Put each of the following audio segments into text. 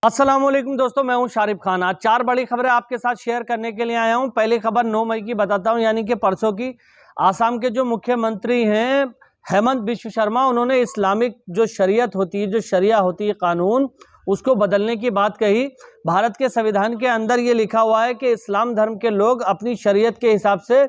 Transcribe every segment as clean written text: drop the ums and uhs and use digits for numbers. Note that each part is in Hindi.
अस्सलामुअलैकुम दोस्तों, मैं हूं शारिफ खान। आज 4 बड़ी खबरें आपके साथ शेयर करने के लिए आया हूं। पहली खबर 9 मई की बताता हूं, यानी कि परसों की। आसाम के जो मुख्यमंत्री हैं हेमंत बिश्व शर्मा, उन्होंने इस्लामिक जो शरीयत होती है, जो शरिया होती है कानून, उसको बदलने की बात कही। भारत के संविधान के अंदर ये लिखा हुआ है कि इस्लाम धर्म के लोग अपनी शरीयत के हिसाब से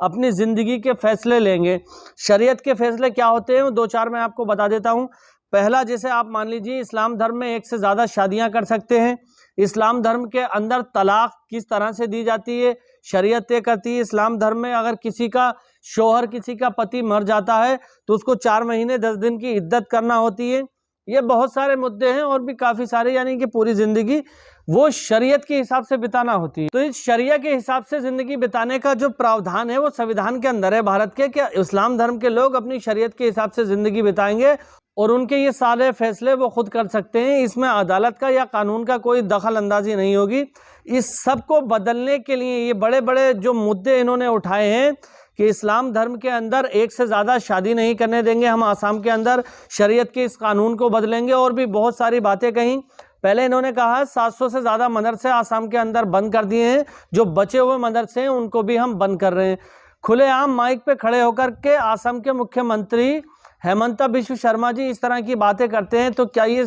अपनी ज़िंदगी के फैसले लेंगे। शरीयत के फैसले क्या होते हैं वो 2-4 मैं आपको बता देता हूँ। पहला, जैसे आप मान लीजिए इस्लाम धर्म में 1 से ज़्यादा शादियां कर सकते हैं। इस्लाम धर्म के अंदर तलाक किस तरह से दी जाती है, शरीयत तय करती है। इस्लाम धर्म में अगर किसी का शौहर, किसी का पति मर जाता है तो उसको 4 महीने 10 दिन की इद्दत करना होती है। ये बहुत सारे मुद्दे हैं और भी काफ़ी सारे, यानी कि पूरी ज़िंदगी वो शरीयत के हिसाब से बिताना होती है। तो इस शरिया के हिसाब से ज़िंदगी बिताने का जो प्रावधान है वो संविधान के अंदर है भारत के, कि इस्लाम धर्म के लोग अपनी शरीयत के हिसाब से ज़िंदगी बिताएंगे और उनके ये सारे फैसले वो खुद कर सकते हैं। इसमें अदालत का या कानून का कोई दखल अंदाजी नहीं होगी। इस सब को बदलने के लिए ये बड़े बड़े जो मुद्दे इन्होंने उठाए हैं कि इस्लाम धर्म के अंदर 1 से ज़्यादा शादी नहीं करने देंगे हम आसाम के अंदर, शरीयत के इस कानून को बदलेंगे, और भी बहुत सारी बातें कहीं। पहले इन्होंने कहा 700 से ज़्यादा मदरसे आसाम के अंदर बंद कर दिए हैं, जो बचे हुए मदरसे हैं उनको भी हम बंद कर रहे हैं। खुलेआम माइक पे खड़े होकर के आसाम के मुख्यमंत्री हेमंत बिश्व शर्मा जी इस तरह की बातें करते हैं, तो क्या ये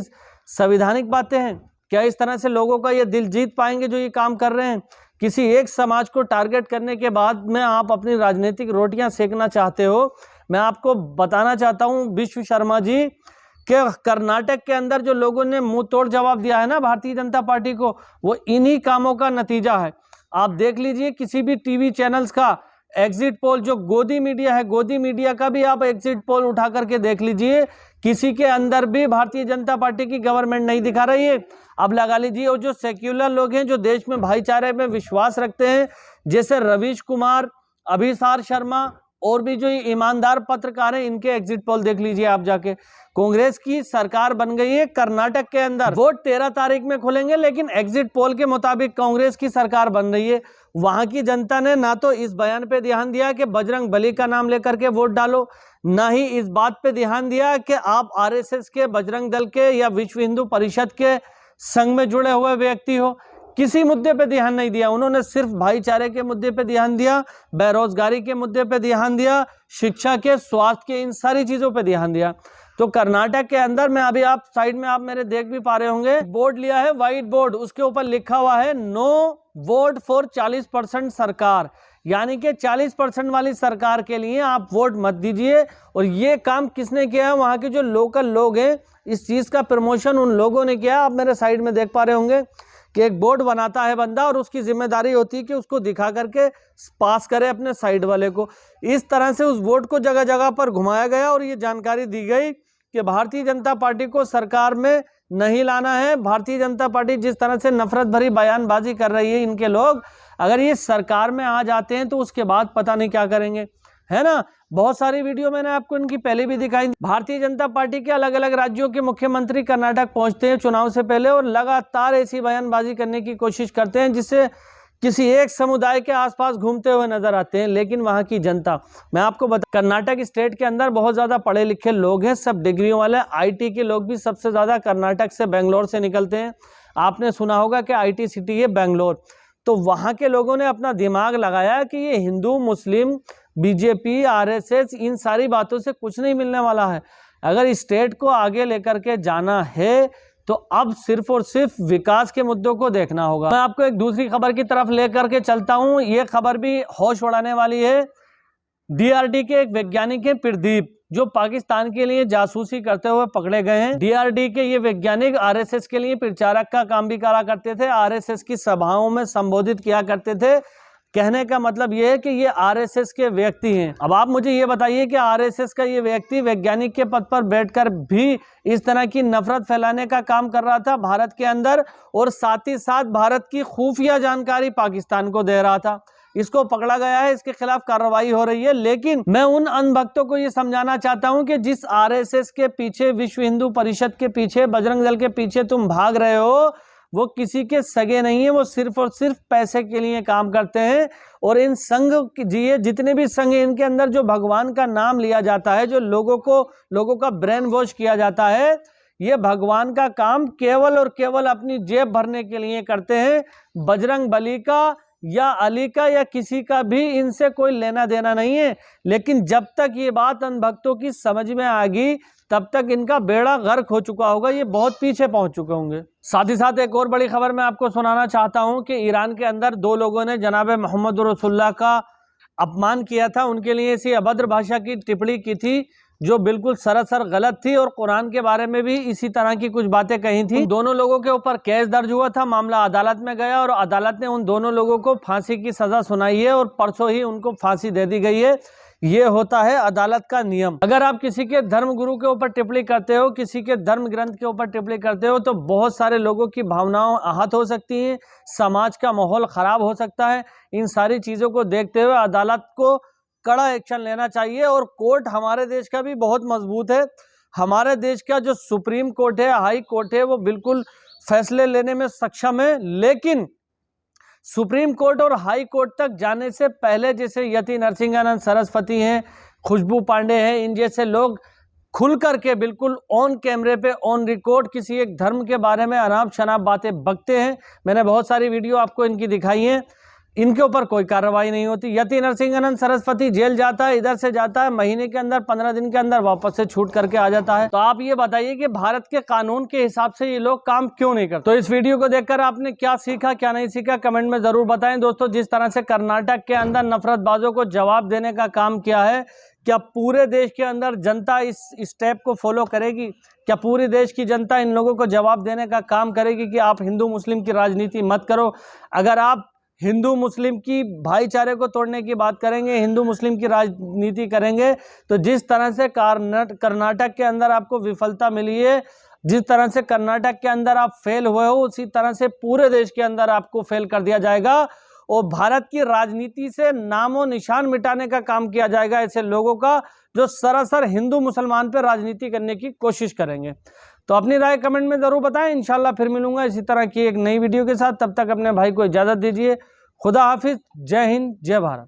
संवैधानिक बातें हैं? क्या इस तरह से लोगों का ये दिल जीत पाएंगे जो ये काम कर रहे हैं? किसी एक समाज को टारगेट करने के बाद में आप अपनी राजनीतिक रोटियां सेकना चाहते हो? मैं आपको बताना चाहता हूं बिश्व शर्मा जी कि कर्नाटक के अंदर जो लोगों ने मुंह तोड़ जवाब दिया है ना भारतीय जनता पार्टी को, वो इन्हीं कामों का नतीजा है। आप देख लीजिए किसी भी टीवी चैनल्स का एग्जिट पोल, जो गोदी मीडिया है, गोदी मीडिया का भी आप एग्जिट पोल उठा करके देख लीजिए, किसी के अंदर भी भारतीय जनता पार्टी की गवर्नमेंट नहीं दिखा रही है। अब लगा लीजिए और जो सेक्युलर लोग हैं, जो देश में भाईचारे में विश्वास रखते हैं, जैसे रवीश कुमार, अभिसार शर्मा और भी जो ईमानदार पत्रकार हैं, इनके एग्जिट पोल देख लीजिए आप जाके। कांग्रेस की सरकार बन गई है कर्नाटक के अंदर, वोट 13 तारीख में खुलेंगे, लेकिन एग्जिट पोल के मुताबिक कांग्रेस की सरकार बन रही है। वहां की जनता ने ना तो इस बयान पे ध्यान दिया कि बजरंग बली का नाम लेकर के वोट डालो, ना ही इस बात पे ध्यान दिया कि आप आरएसएस के, बजरंग दल के या विश्व हिंदू परिषद के संग में जुड़े हुए व्यक्ति हो। किसी मुद्दे पे ध्यान नहीं दिया उन्होंने, सिर्फ भाईचारे के मुद्दे पे ध्यान दिया, बेरोजगारी के मुद्दे पे ध्यान दिया, शिक्षा के, स्वास्थ्य के, इन सारी चीजों पे ध्यान दिया। तो कर्नाटक के अंदर में अभी आप साइड में आप मेरे देख भी पा रहे होंगे, बोर्ड लिया है, व्हाइट बोर्ड, उसके ऊपर लिखा हुआ है नो वोट फॉर 40% सरकार, यानी कि 40% वाली सरकार के लिए आप वोट मत दीजिए। और ये काम किसने किया है? वहां के जो लोकल लोग हैं, इस चीज का प्रमोशन उन लोगों ने किया। आप मेरे साइड में देख पा रहे होंगे कि एक बोर्ड बनाता है बंदा और उसकी जिम्मेदारी होती है कि उसको दिखा करके पास करे अपने साइड वाले को। इस तरह से उस बोर्ड को जगह जगह पर घुमाया गया और ये जानकारी दी गई कि भारतीय जनता पार्टी को सरकार में नहीं लाना है। भारतीय जनता पार्टी जिस तरह से नफरत भरी बयानबाजी कर रही है, इनके लोग अगर ये सरकार में आ जाते हैं तो उसके बाद पता नहीं क्या करेंगे, है ना। बहुत सारी वीडियो मैंने आपको इनकी पहले भी दिखाई। भारतीय जनता पार्टी के अलग अलग राज्यों के मुख्यमंत्री कर्नाटक पहुंचते हैं चुनाव से पहले और लगातार ऐसी बयानबाजी करने की कोशिश करते हैं जिससे किसी एक समुदाय के आसपास घूमते हुए नजर आते हैं। लेकिन वहां की जनता, मैं आपको बता, कर्नाटक स्टेट के अंदर बहुत ज्यादा पढ़े लिखे लोग हैं, सब डिग्रियों वाले। आईटी के लोग भी सबसे ज्यादा कर्नाटक से, बेंगलोर से निकलते हैं। आपने सुना होगा कि आईटी सिटी है बेंगलोर। तो वहां के लोगों ने अपना दिमाग लगाया कि ये हिंदू, मुस्लिम, बीजेपी, आरएसएस, इन सारी बातों से कुछ नहीं मिलने वाला है। अगर स्टेट को आगे लेकर के जाना है तो अब सिर्फ और सिर्फ विकास के मुद्दों को देखना होगा। मैं आपको एक दूसरी खबर की तरफ लेकर के चलता हूं। ये खबर भी होश उड़ाने वाली है। डीआरडी के एक वैज्ञानिक है प्रदीप, जो पाकिस्तान के लिए जासूसी करते हुए पकड़े गए हैं। डीआरडी के ये वैज्ञानिक आरएसएस के लिए प्रचारक का काम भी करा करते थे, आरएसएस की सभाओं में संबोधित किया करते थे। कहने का मतलब ये है कि ये आरएसएस के व्यक्ति हैं। अब आप मुझे ये बताइए कि आरएसएस का ये व्यक्ति वैज्ञानिक के पद पर बैठकर भी इस तरह की नफरत फैलाने का काम कर रहा था भारत के अंदर, और साथ ही साथ भारत की खुफिया जानकारी पाकिस्तान को दे रहा था। इसको पकड़ा गया है, इसके खिलाफ कार्रवाई हो रही है। लेकिन मैं उन अनभक्तों को ये समझाना चाहता हूं कि जिस आरएसएस के पीछे, विश्व हिंदू परिषद के पीछे, बजरंग दल के पीछे तुम भाग रहे हो, वो किसी के सगे नहीं है। वो सिर्फ और सिर्फ पैसे के लिए काम करते हैं। और इन संघ जितने भी संघ हैं, इनके अंदर जो भगवान का नाम लिया जाता है, जो लोगों का ब्रेन वॉश किया जाता है, ये भगवान का काम केवल और केवल अपनी जेब भरने के लिए करते हैं। बजरंग बली का या अली का या किसी का भी इनसे कोई लेना देना नहीं है। लेकिन जब तक ये बात अंधभक्तों की समझ में आएगी तब तक इनका बेड़ा गर्क हो चुका होगा, ये बहुत पीछे पहुंच चुके होंगे। साथ ही साथ एक और बड़ी खबर मैं आपको सुनाना चाहता हूं कि ईरान के अंदर 2 लोगों ने जनाब मोहम्मद रसूलुल्लाह का अपमान किया था, उनके लिए ऐसी अभद्र भाषा की टिप्पणी की थी जो बिल्कुल सरासर गलत थी, और कुरान के बारे में भी इसी तरह की कुछ बातें कही थी। उन दोनों लोगों के ऊपर केस दर्ज हुआ था, मामला अदालत में गया और अदालत ने उन दोनों लोगों को फांसी की सजा सुनाई है और परसों ही उनको फांसी दे दी गई है। ये होता है अदालत का नियम। अगर आप किसी के धर्म गुरु के ऊपर टिप्पणी करते हो, किसी के धर्म ग्रंथ के ऊपर टिप्पणी करते हो, तो बहुत सारे लोगों की भावनाएं आहत हो सकती हैं, समाज का माहौल खराब हो सकता है। इन सारी चीजों को देखते हुए अदालत को कड़ा एक्शन लेना चाहिए। और कोर्ट हमारे देश का भी बहुत मजबूत है। हमारे देश का जो सुप्रीम कोर्ट है, हाई कोर्ट है, वो बिल्कुल फैसले लेने में सक्षम है। लेकिन सुप्रीम कोर्ट और हाई कोर्ट तक जाने से पहले जैसे यति नरसिंहानंद सरस्वती हैं, खुशबू पांडे हैं, इन जैसे लोग खुल करके बिल्कुल ऑन कैमरे पे ऑन रिकॉर्ड किसी एक धर्म के बारे में अनाप शनाप बातें बकते हैं। मैंने बहुत सारी वीडियो आपको इनकी दिखाई है, इनके ऊपर कोई कार्रवाई नहीं होती। यति नरसिंहानंद सरस्वती जेल जाता है, इधर से जाता है, महीने के अंदर 15 दिन के अंदर वापस से छूट करके आ जाता है। तो आप ये बताइए कि भारत के कानून के हिसाब से ये लोग काम क्यों नहीं करते। तो इस वीडियो को देखकर आपने क्या सीखा, क्या नहीं सीखा, कमेंट में जरूर बताएं। दोस्तों, जिस तरह से कर्नाटक के अंदर नफरतबाजों को जवाब देने का काम किया है, क्या पूरे देश के अंदर जनता इस स्टेप को फॉलो करेगी? क्या पूरे देश की जनता इन लोगों को जवाब देने का काम करेगी कि आप हिंदू मुस्लिम की राजनीति मत करो? अगर आप हिंदू मुस्लिम की भाईचारे को तोड़ने की बात करेंगे, हिंदू मुस्लिम की राजनीति करेंगे, तो जिस तरह से कर्नाटक के अंदर आपको विफलता मिली है, जिस तरह से कर्नाटक के अंदर आप फेल हुए हो, उसी तरह से पूरे देश के अंदर आपको फेल कर दिया जाएगा और भारत की राजनीति से नामो निशान मिटाने का काम किया जाएगा ऐसे लोगों का जो सरासर हिंदू मुसलमान पर राजनीति करने की कोशिश करेंगे। तो अपनी राय कमेंट में जरूर बताएं। इंशाल्लाह फिर मिलूंगा इसी तरह की एक नई वीडियो के साथ। तब तक अपने भाई को इजाजत दीजिए। खुदा हाफिज। जय हिंद, जय भारत।